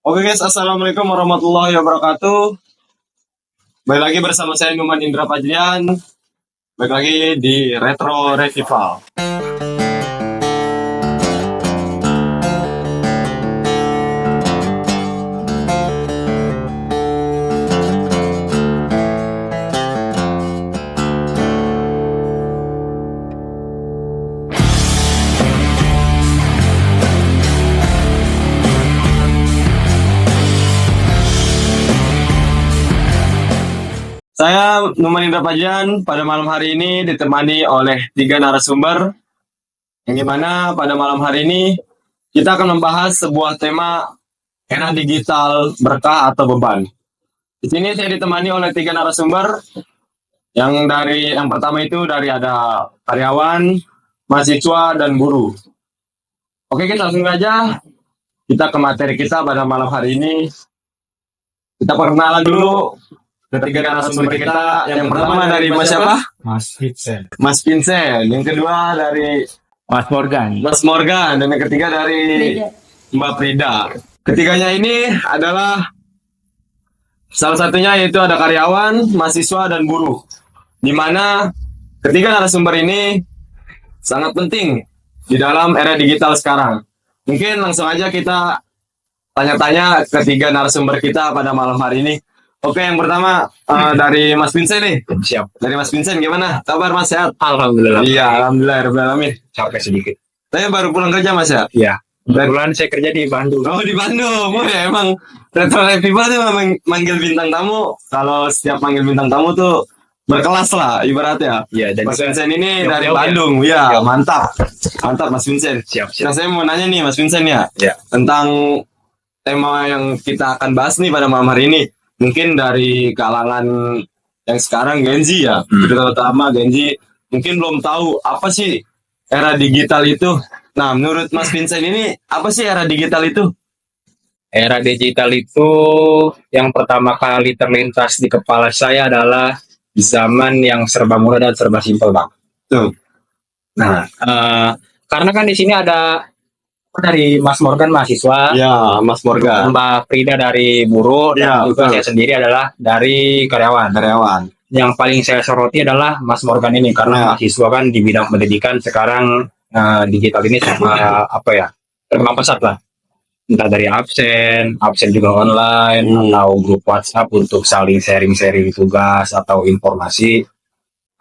Oke guys, assalamualaikum warahmatullahi wabarakatuh. Balik lagi bersama saya Numan Indra Fajrian. Balik lagi di Retro Revival. Saya Numan Indra Fajrian pada malam hari ini ditemani oleh 3 narasumber. Yang dimana pada malam hari ini kita akan membahas sebuah tema era digital berkah atau beban. Di sini saya ditemani oleh 3 narasumber. Yang pertama itu dari ada karyawan, mahasiswa, dan buruh. Oke, kita langsung aja kita ke materi kita pada malam hari ini. Kita perkenalan dulu ketiga narasumber kita. Yang pertama dari Mas siapa? Mas Vincent. Mas Vincent. Yang kedua dari Mas Morgan. Mas Morgan. Dan yang ketiga dari Mbak Frida. Ketiganya ini adalah salah satunya yaitu ada karyawan, mahasiswa, dan buruh. Di mana ketiga narasumber ini sangat penting di dalam era digital sekarang. Mungkin langsung aja kita tanya-tanya ketiga narasumber kita pada malam hari ini. Oke, yang pertama dari Mas Vincent nih. Siap. Dari Mas Vincent gimana? Kabar Mas, sehat? Alhamdulillah. Iya, alhamdulillah rabbil alamin. Capek sedikit. Saya baru pulang kerja Mas ya? Iya. Kebetulan saya kerja di Bandung. Oh, di Bandung. Oh ya, emang Retro Revival tuh manggil bintang tamu. Kalau setiap manggil bintang tamu tuh berkelas lah ibaratnya. Iya. Dan Mas Vincent ini Jauh-jauh dari ya? Bandung. Ya, Jauh. mantap. Mantap Mas Vincent. Siap. Nah, saya mau nanya nih Mas Vincent ya. Ya. Tentang tema yang kita akan bahas nih pada malam hari ini. Mungkin dari kalangan yang sekarang Gen Z ya, terutama Gen Z mungkin belum tahu apa sih era digital itu. Nah, menurut Mas Vincent ini apa sih era digital itu? Era digital itu yang pertama kali terlintas di kepala saya adalah zaman yang serba mudah dan serba simpel, Bang. Tuh. Nah, karena kan di sini ada dari Mas Morgan mahasiswa, Ya, Mas Morgan, Mbak Frida dari buruh, Ya, dan juga betul. saya sendiri adalah dari karyawan. karyawan. Yang paling saya soroti adalah Mas Morgan ini karena Ya. mahasiswa kan di bidang pendidikan sekarang digital ini sama apa ya terkembang pesat lah, entah dari absen juga online atau grup WhatsApp untuk saling sharing tugas atau informasi.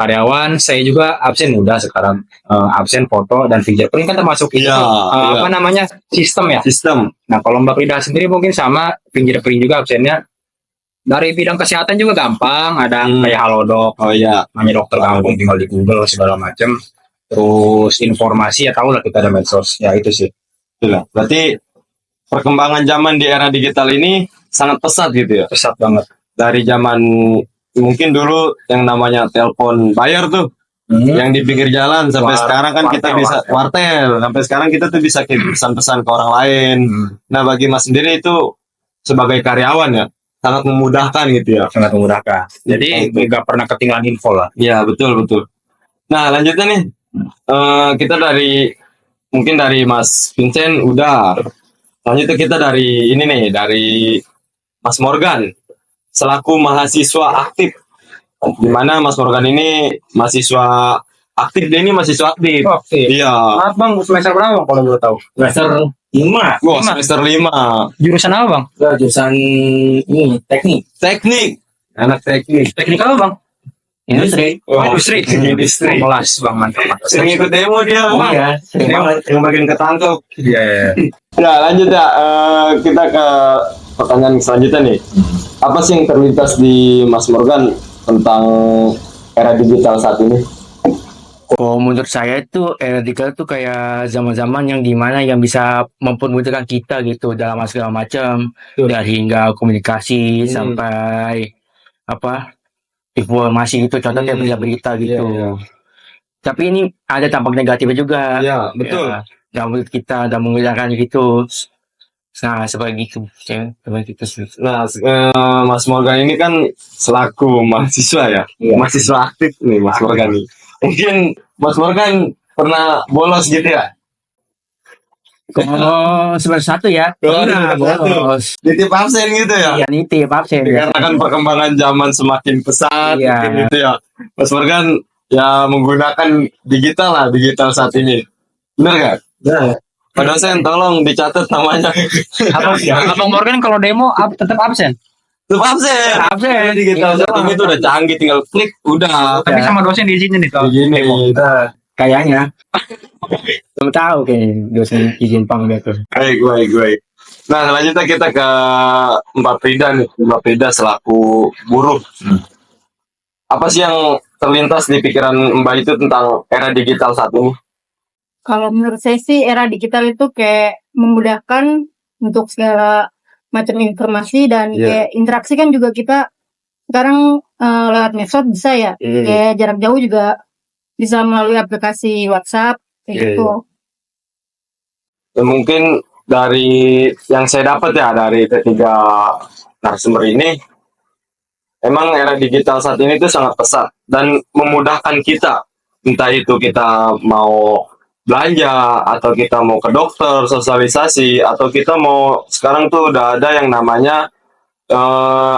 Karyawan saya juga absen udah sekarang, absen foto dan fingerprint kan termasuk itu Iya, iya. apa namanya sistem ya. Sistem. Nah kalau Mbak Frida sendiri mungkin sama fingerprint juga absennya. Dari bidang kesehatan juga gampang, ada kayak Halodoc, Oh iya. namanya dokter kampung tinggal di Google segala macam. Terus informasi ya tahu lah kita ada medsos, ya itu sih. Itulah. Berarti perkembangan zaman di era digital ini sangat pesat gitu ya. Pesat banget. Dari zaman mungkin dulu yang namanya telepon bayar tuh, yang di pinggir jalan sampai sekarang kan kita bisa wartel. Sampai sekarang kita tuh bisa kirim pesan-pesan ke orang lain. Nah, bagi Mas sendiri itu sebagai karyawan ya sangat memudahkan gitu ya. Sangat memudahkan. Jadi nggak pernah ketinggalan info lah. Iya, betul betul. Nah, lanjutnya nih kita mungkin dari Mas Vincent udah. Lanjutnya kita dari ini nih, dari Mas Morgan selaku mahasiswa aktif. Di mana Mas Morgan ini mahasiswa aktif, dia ini mahasiswa aktif. Oke. Iya. Maaf bang, semester berapa kalau boleh tahu? Semester 5. Wah, semester 5. Jurusan apa bang? Jurusan ini teknik. Teknik. Anak teknik. Teknik apa bang? Industri. Wah, Industri. Industri. Kelas bang, mantap. Sering ikut demo dia. Bang. Iya, sering banget. Yang bagian ketangkep. Iya. Ya, lanjut ya. Kita ke pertanyaan selanjutnya nih. Apa sih yang terlintas di Mas Morgan tentang era digital saat ini? Oh, menurut saya itu era digital tuh kayak zaman-zaman yang dimana yang bisa mempermudahkan kita gitu dalam segala macam, dari hingga komunikasi sampai apa informasi itu, contohnya berita-berita gitu. Iya. Tapi ini ada dampak negatifnya juga. Iya, betul. Ya, yang menurut kita dan menggunakan gitu. Nah, seperti itu. Nah, Mas Morgan ini kan selaku mahasiswa ya, mahasiswa aktif nih Mas Morgan nih. Mungkin Mas Morgan pernah bolos gitu ya? Oh, semester 1 ya? Oh, Iya, semester 1. bos. Nitip absen gitu ya? Iya, nitip absen ya. Dikarenakan perkembangan zaman semakin pesat, Iya. mungkin gitu ya. Mas Morgan ya menggunakan digital saat ini. Bener nggak? Nah, Pak dosen, tolong dicatat namanya. Abang Morgan kalau demo tetap absen. Tetap absen. Absen. Digital saat ini tuh udah canggih, tinggal klik, udah. Tapi sama dosen diizinin nih kalau Begini. demo. Kayaknya. Belum tahu kayaknya dosen izin panggil tuh. Baik. Nah, selanjutnya kita ke Mbak Frida nih. Mbak Frida selaku buruh. Apa sih yang terlintas di pikiran Mbak itu tentang era digital saat ini? Kalau menurut saya sih era digital itu kayak memudahkan untuk segala macam informasi dan Iya. kayak interaksi kan juga kita sekarang lewat medsos bisa ya. Kayak jarak jauh juga bisa melalui aplikasi WhatsApp kayak Iya, gitu. Ya, mungkin dari yang saya dapat ya dari ketiga narasumber ini, emang era digital saat ini tuh sangat pesat dan memudahkan kita. Entah itu kita mau belanja atau kita mau ke dokter, sosialisasi, atau kita mau sekarang tuh udah ada yang namanya eh,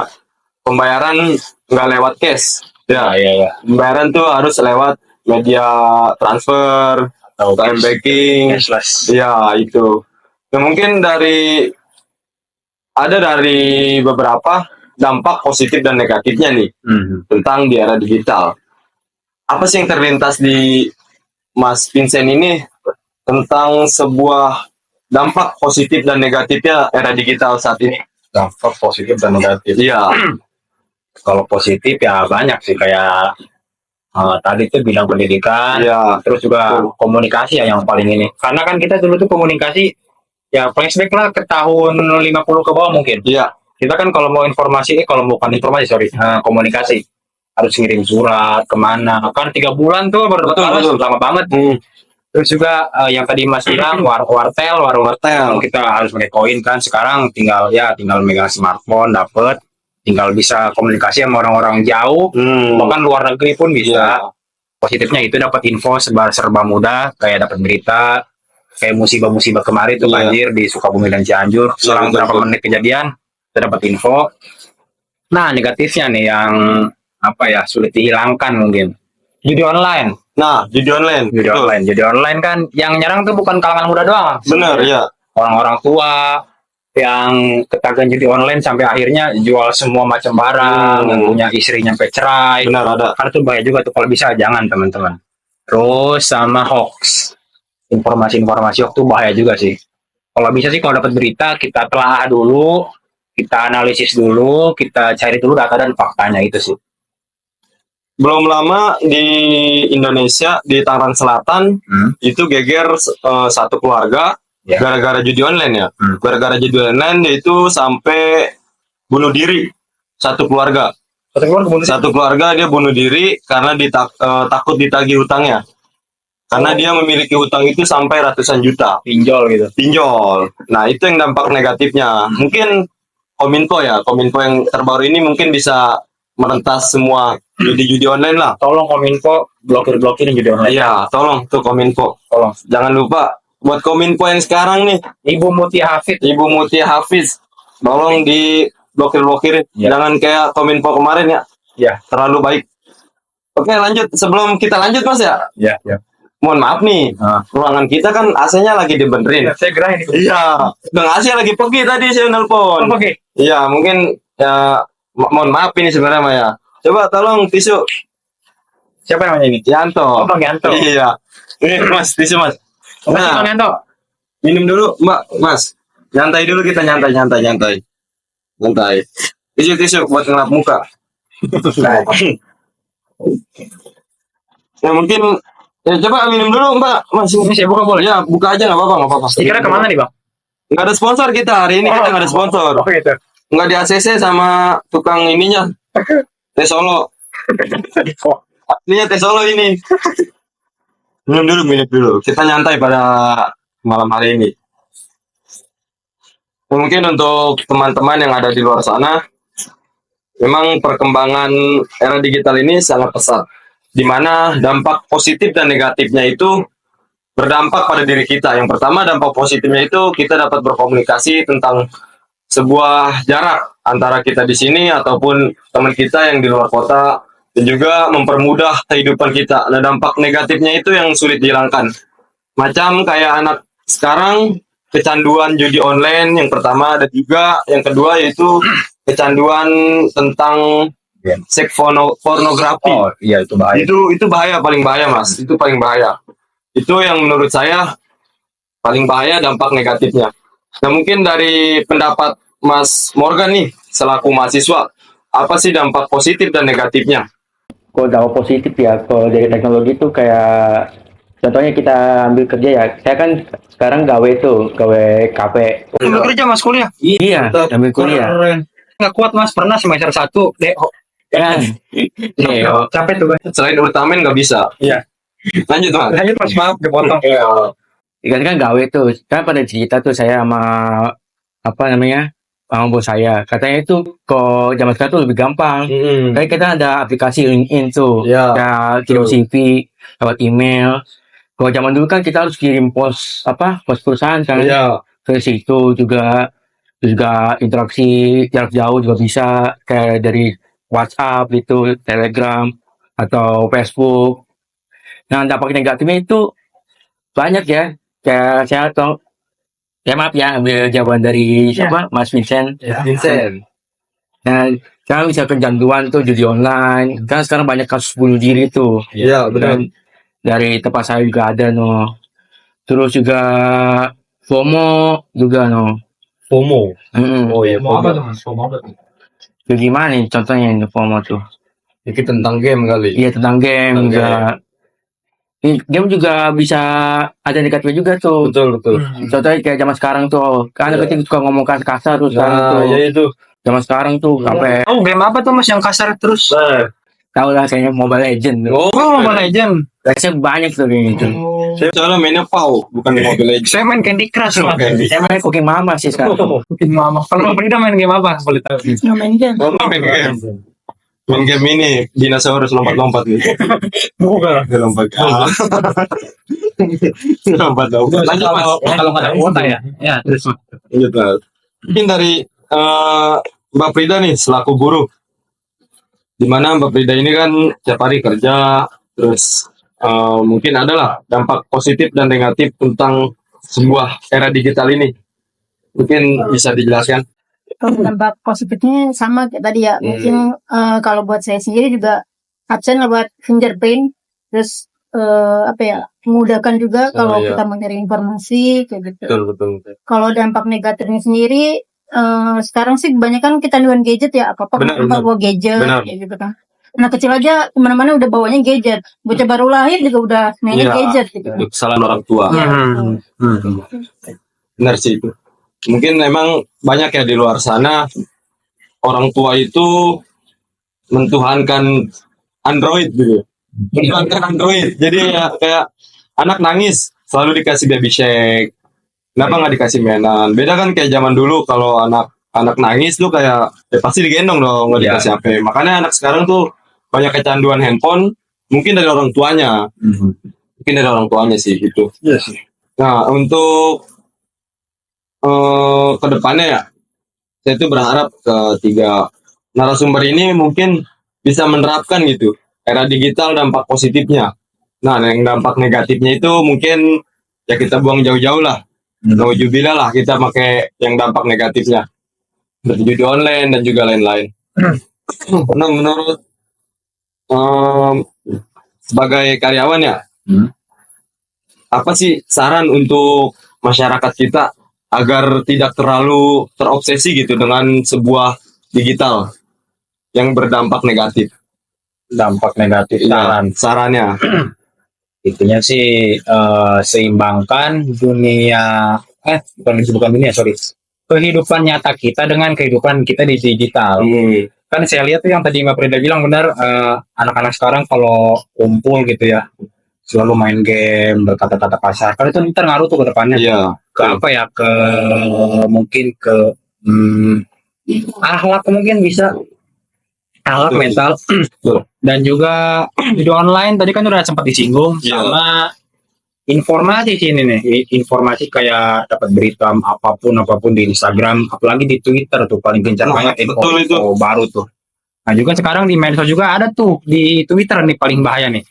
pembayaran nggak lewat cash. Ya, Iya. pembayaran tuh harus lewat media transfer atau time banking. Cashless. Iya, itu. Nah, mungkin dari beberapa dampak positif dan negatifnya nih tentang di era digital. Apa sih yang terlintas di Mas Vincent ini tentang sebuah dampak positif dan negatifnya era digital saat ini? Dampak positif dan negatif. Iya, Kalau positif ya banyak sih kayak tadi tuh bidang pendidikan, iya, terus juga komunikasi ya yang paling ini. Karena kan kita dulu tuh komunikasi ya flashback lah ke tahun 50 ke bawah mungkin. iya, Kita kan kalau mau informasi, kalau bukan informasi sorry, komunikasi harus ngirim surat kemana. Kan 3 bulan tuh baru dapat balas, Betul. lama banget. Terus juga yang tadi Mas bilang warung wartel kita harus pakai koin kan. Sekarang tinggal megang smartphone dapet, tinggal bisa komunikasi sama orang-orang jauh, bahkan luar negeri pun bisa. Positifnya itu dapat info serba mudah, kayak dapat berita kayak musibah-musibah kemarin tuh Iya. banjir di Sukabumi dan Cianjur. Selang betul, berapa betul. menit kejadian kita dapat info. Nah, negatifnya nih yang apa ya, sulit dihilangkan mungkin. Judi online. Nah, judi online. Judi Betul. online. Judi online kan yang nyerang tuh bukan kalangan muda doang. Benar, ya. Orang-orang tua yang ketagihan judi online sampai akhirnya jual semua macam barang, yang punya istrinya sampai cerai. Benar ada. Karena itu bahaya juga tuh, kalau bisa jangan teman-teman. Terus sama hoax. Informasi-informasi hoax tuh bahaya juga sih. Kalau bisa sih kalau dapat berita kita telaah dulu, kita analisis dulu, kita cari dulu data dan faktanya itu sih. Belum lama di Indonesia di Tangerang Selatan itu geger satu keluarga Ya. gara-gara judi online ya. Gara-gara judi online dia itu sampai bunuh diri satu keluarga. Satu keluarga dia bunuh diri karena takut ditagih hutangnya. Karena dia memiliki hutang itu sampai ratusan juta. Pinjol gitu. Pinjol. Nah, itu yang dampak negatifnya. Mungkin Kominfo yang terbaru ini mungkin bisa merentas semua judi-judi online lah. Tolong Kominfo blokir judi online. Iya, tolong tuh Kominfo. Tolong. Jangan lupa buat Kominfo yang sekarang nih, Ibu Mutia Hafid. Ibu Mutia Hafiz, tolong di blokir-blokirin. Ya. Jangan kayak Kominfo kemarin ya. Ya. Terlalu baik. Oke, lanjut. Sebelum kita lanjut Mas ya, Ya. mohon maaf nih, ruangan kita kan AC-nya lagi dibenerin. Saya gerah ini. Iya, Bang AC lagi pergi tadi saya nelpon. Oke. Iya, mungkin ya mohon maaf ini sebenarnya Maya. Coba tolong tisu. Siapa namanya ini? Yanto. Bang Yanto. Iya. Ini Mas, tisu Mas. Nah, Bang Yanto. Minum dulu, Mbak, Mas. Nyantai dulu kita nyantai. Tisu buat ngelap muka. Ya mungkin ya coba minum dulu Mbak. Mas, Ini saya buka boleh? ya buka aja nggak apa-apa. Stikernya kemana nih Bang? Nggak ada sponsor kita hari ini, kita nggak ada sponsor. Oh gitu. Nggak di ACC sama tukang ininya. Teh Solo. Aslinya Teh Solo ini. Minum dulu. Kita nyantai pada malam hari ini. Mungkin untuk teman-teman yang ada di luar sana, memang perkembangan era digital ini sangat pesat. Di mana dampak positif dan negatifnya itu berdampak pada diri kita. Yang pertama, dampak positifnya itu kita dapat berkomunikasi tentang sebuah jarak antara kita di sini ataupun teman kita yang di luar kota, dan juga mempermudah kehidupan kita. Nah, dampak negatifnya itu yang sulit dihilangkan. Macam kayak anak sekarang kecanduan judi online yang pertama, dan juga yang kedua yaitu kecanduan tentang seks pornografi. Oh iya, itu bahaya. Itu bahaya, paling bahaya Mas. Itu paling bahaya. Itu yang menurut saya paling bahaya dampak negatifnya. Nah, mungkin dari pendapat Mas Morgan nih selaku mahasiswa, apa sih dampak positif dan negatifnya? Kalau dampak positif ya, kalau dari teknologi itu kayak contohnya kita ambil kerja ya. Saya kan sekarang gawe kafe. Ambil kerja Mas kuliah? Iya, ambil kuliah. Nggak kuat Mas, pernah semester 1 DO. Kan? Iya. Capek tuh Mas. Selain Ultraman nggak bisa. Iya. Lanjut Mas. Lanjut Mas, maaf dipotong. Kan gawe tuh. Kan pada cerita tuh saya sama apa namanya? Sama bos saya. Katanya itu kalau zaman sekarang tuh lebih gampang. Kayak kita ada aplikasi LinkedIn tuh. Iya, Kita kirim betul. CV lewat email. Kalau zaman dulu kan kita harus kirim pos perusahaan kan. Iya. Ke situ juga interaksi jarak jauh juga bisa kayak dari WhatsApp gitu, Telegram atau Facebook. Nah, dampak negatifnya itu banyak ya. Kayak saya tahu, ya maaf ya ambil jawaban dari siapa, Mas Vincent. Vincent. Nah, sekarang bisa kecanduan tuh judi online. Kan sekarang banyak kasus bunuh diri tuh. Iya, benar. Dan dari tempat saya juga ada no. Terus juga FOMO juga no. FOMO. Oh iya, Mau FOMO. apa tuh Mas? Mau apa tuh? Itu gimana nih contohnya ini FOMO tuh? Itu tentang game kali. Iya tentang game Tentang juga. Game juga bisa ada negatifnya juga tuh. Betul. Contohnya kayak zaman sekarang tuh, kan anak kecil suka ngomong kasar tuh sekarang tuh. Nah, ya itu. Zaman sekarang tuh sampai Oh, game apa tuh Mas yang kasar terus? tahu lah kayaknya Mobile Legend. Oh, Mobile Legend. Saya banyak tuh kayak gitu. saya soalnya mainnya PAU, bukan Mobile Legends. Saya main Candy Crush Mas. Candy. Saya main Cooking Mama sih sekarang. Bikin mama. Kalau Frida main game apa? Boleh tahu. Nggak main game. Oh, main game. Main game ini dinosaurus lompat-lompat nih. Bukan. Lompat. Lompat. Lanjut Mas. Kalau nggak ada kuota ya. Ya, terus Mas. Lanjut Mas. Mungkin dari Mbak Frida nih selaku guru. Dimana Mbak Frida ini kan tiap hari kerja, terus mungkin adalah dampak positif dan negatif tentang sebuah era digital ini. Mungkin bisa dijelaskan. Kalau dampak positifnya sama kayak tadi ya. Mungkin kalau buat saya sendiri juga absen lewat fingerprint. Terus memudahkan juga kalau iya. kita mencari informasi kayak gitu. Betul. Kalau dampak negatifnya sendiri sekarang sih kebanyakan kecanduan gadget ya, apa Benar. bawa gadget Benar. kayak gitu kan. Anak kecil aja kemana-mana udah bawanya gadget. Bocah baru lahir juga udah mainnya Iya. gadget gitu. Itu kesalahan orang tua. Iya. Benar sih itu. Mungkin memang banyak ya di luar sana orang tua itu mentuhankan Android gitu. Mentuhankan Android. Jadi ya kayak anak nangis selalu dikasih baby shake. Kenapa nggak dikasih mainan? Beda kan kayak zaman dulu kalau anak nangis tuh kayak pasti digendong dong, nggak Iya. dikasih HP. Makanya anak sekarang tuh banyak kecanduan handphone. Mungkin dari orang tuanya. Mungkin dari orang tuanya sih gitu. Iya sih. Nah, untuk kedepannya ya, saya tuh berharap ketiga narasumber ini mungkin bisa menerapkan gitu era digital dampak positifnya. Nah, yang dampak negatifnya itu mungkin ya kita buang jauh-jauh lah. Nauzubillah lah kita pakai yang dampak negatifnya. Seperti judi online dan juga lain-lain. Nah, menurut sebagai karyawan ya, apa sih saran untuk masyarakat kita agar tidak terlalu terobsesi gitu dengan sebuah digital yang berdampak negatif? Dampak negatif Sarannya. Itunya sih seimbangkan dunia bukan dunia, sorry. Kehidupan nyata kita dengan kehidupan kita di digital. Kan saya lihat tuh yang tadi Mbak Frida bilang benar, anak-anak sekarang kalau kumpul gitu ya selalu main game, berkata-kata kasar. Kan itu ntar ngaruh tuh ke depannya. Iya. Ke apa ya? Ke mungkin ke akhlak mungkin bisa. Akhlak Betul. mental. Betul. Dan juga video online tadi kan udah sempat disinggung Iya. sama informasi sih ini nih. Informasi kayak dapat berita apapun di Instagram, apalagi di Twitter tuh paling gencar Nah, banget info, betul itu. info baru tuh. Nah juga sekarang di medsos juga ada tuh di Twitter nih paling bahaya nih.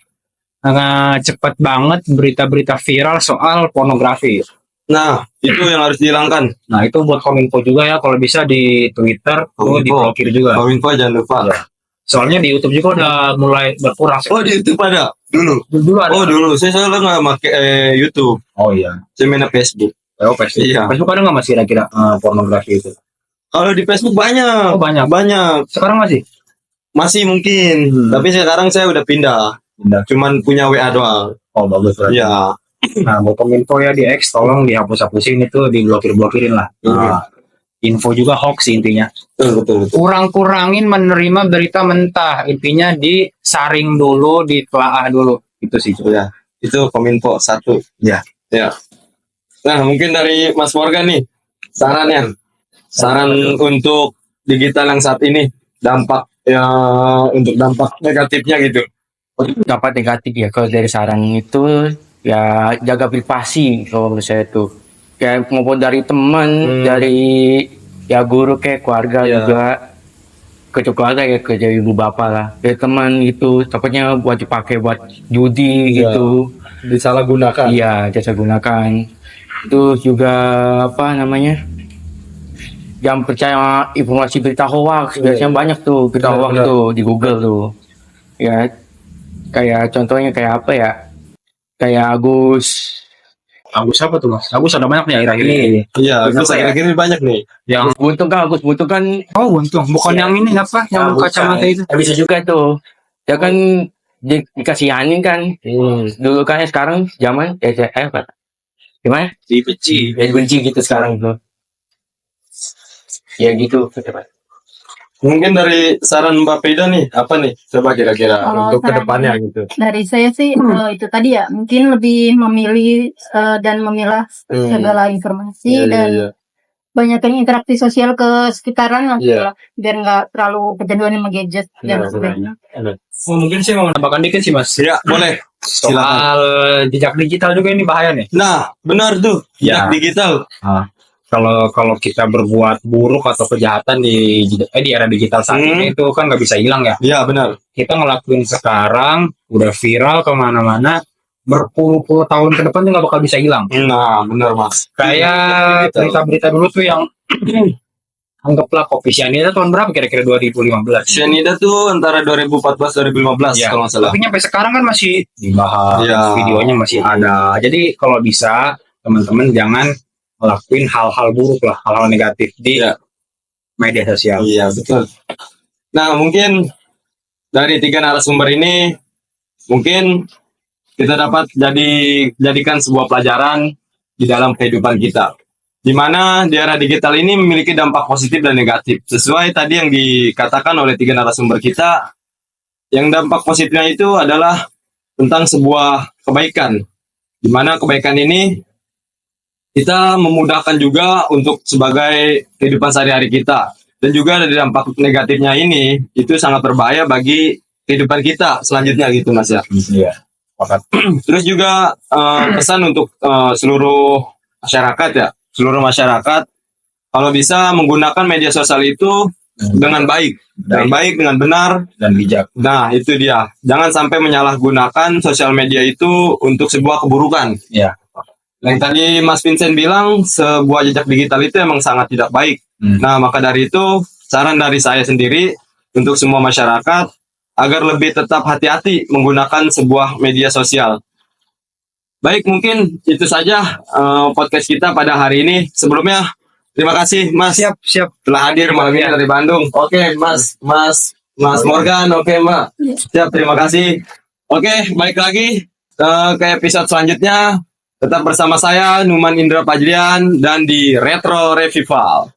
Cepet banget berita-berita viral soal pornografi. Nah, itu yang harus dihilangkan. Nah itu buat kominfo juga ya, kalau bisa di Twitter tuh Kominfo. diblokir juga. Kominfo jangan lupa. Iya. Soalnya di YouTube juga udah mulai berkurang. Oh, di YouTube ada dulu. Dulu ada. Oh, dulu saya soalnya nggak pakai YouTube. Oh iya. Saya main Facebook. Oh, Facebook. Iya. Facebook ada nggak mas kira-kira pornografi itu? Kalau di Facebook banyak. Oh banyak. Banyak. Sekarang masih? Masih mungkin. Tapi sekarang saya udah pindah. Cuman punya WA doang. Oh bagus lah. Iya. Nah buat kominfo ya di X tolong dihapus-hapusin itu, diblokir-blokirin lah. Nah, info juga hoax intinya. Betul. Kurang-kurangin menerima berita mentah. Intinya disaring dulu, ditelaah dulu. Itu sih. Ya, itu Kominfo 1. Ya. Ya. Nah, mungkin dari Mas Morgan nih, saran untuk digital yang saat ini, dampak untuk dampak negatifnya gitu. Dampak negatif ya kalau dari saran itu ya jaga privasi kalau menurut saya tuh. Kayak maupun dari teman, dari ya guru kayak keluarga Iya. juga, ke keluarga ya ke dari ibu bapak lah. Dari teman itu takutnya buat dipakai buat judi Iya. gitu. Disalahgunakan. Iya, jasa gunakan. Itu juga apa namanya? Jangan percaya informasi berita hoax. Biasanya banyak tuh berita Benar, hoax benar. tuh di Google tuh. Ya, kayak contohnya kayak apa ya? Kayak Agus apa tuh mas? Agus ada banyak nih akhir-akhir ini. Iya, Terus itu apa ya? akhir-akhir ini banyak nih. Yang Agus Buntung kan oh untung bukan yang ini apa? Yang bukan. kacamata itu. Ya, bisa juga tuh. Ya kan dikasihanin kan. Dulu kan sekarang zaman apa? Gimana? Dibenci. Ya benci gitu sekarang tuh. Ya gitu. Mungkin dari saran Mbak Peda nih, apa nih? Coba kira-kira Kalau untuk saran kedepannya gitu. Dari saya sih itu tadi ya, mungkin lebih memilih dan memilah segala informasi dan banyakin interaksi sosial ke sekitaran lah, Iya. gitu lah. Biar nggak terlalu kecanduan sama gadget dan sebagainya. Oh mungkin saya mau menambahkan dikit sih mas. Ya, boleh. Silakan. Soal jejak digital juga ini bahaya nih. Nah, benar tuh. Ya. Digital. Kalau kita berbuat buruk atau kejahatan di era digital saat ini itu kan nggak bisa hilang ya. Iya, benar. Kita ngelakuin sekarang udah viral kemana-mana, berpuluh-puluh tahun ke depan tuh nggak bakal bisa hilang. Nah, benar Mas. Kayak berita-berita dulu tuh yang anggaplah kopi cyanida tahun berapa kira-kira 2015. Cyanida tuh antara 2014-2015 Ya, kalau nggak salah. tapi nyampe sekarang kan masih dibahas, Iya. videonya masih ada. Jadi kalau bisa teman-teman jangan ngelakuin hal-hal buruk lah, hal-hal negatif di Iya. media sosial. Iya, betul. Nah, mungkin dari 3 narasumber ini mungkin kita dapat jadikan sebuah pelajaran di dalam kehidupan kita. Di mana di era digital ini memiliki dampak positif dan negatif. Sesuai tadi yang dikatakan oleh 3 narasumber kita, yang dampak positifnya itu adalah tentang sebuah kebaikan. Di mana kebaikan ini kita memudahkan juga untuk sebagai kehidupan sehari-hari kita. Dan juga dari dampak negatifnya ini, itu sangat berbahaya bagi kehidupan kita selanjutnya gitu Mas ya. Iya. Terus juga pesan untuk seluruh masyarakat ya. Seluruh masyarakat, kalau bisa menggunakan media sosial itu dengan baik. Dengan baik, dengan benar. Dan bijak. Nah, itu dia. Jangan sampai menyalahgunakan sosial media itu untuk sebuah keburukan. Ya. Yang tadi Mas Vincent bilang, sebuah jejak digital itu emang sangat tidak baik. Nah, maka dari itu, saran dari saya sendiri untuk semua masyarakat, agar lebih tetap hati-hati menggunakan sebuah media sosial. Baik, mungkin itu saja podcast kita pada hari ini. Sebelumnya, terima kasih Mas. Siap. Telah hadir malam ini dari Bandung. Oke, Mas Morgan. Oke, Mbak. Siap, terima kasih. Oke, baik lagi ke episode selanjutnya. Tetap bersama saya, Numan Indra Pajlian, dan di Retro Revival.